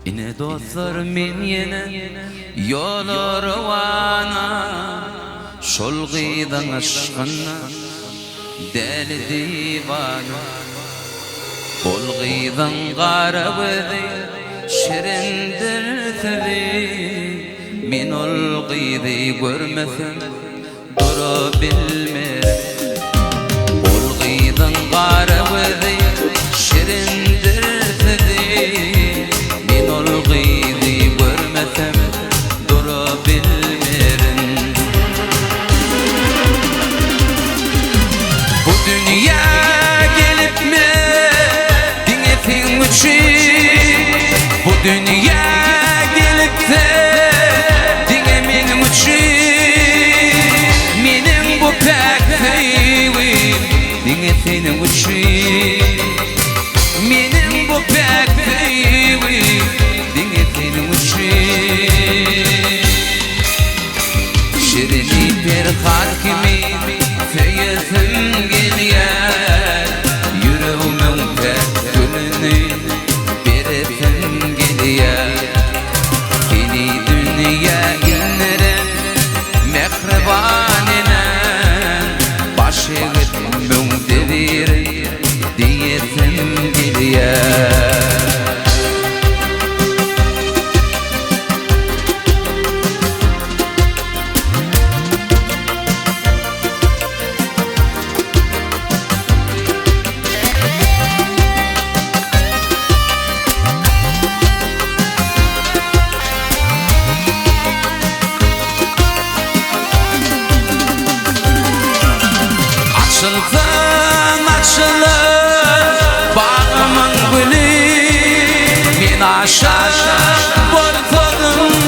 Yine dostlar men yine yolu ravana şol gıydan aşkına deli divana ol gıydan garabıdı şirindir tili men ol gıydı görmesem duru bilmerim ol gıydan garabıdı şirindir tili men ol gıydı görmesem duru bilmerim bu dünya gelip mi dinletin için bu dünya gelip de dinlemin için benim bu pek feyvim dinletin için benim bu pek feyvim dinletin için şirini bir hakimi feyetim geliyor yüreğimin pek gülünü beretim geliyor beni dünya inlerim mehrebanine başı gitmem devir diyetim geliyor Açıldım açılır bağımın gülü men aşağı bortladım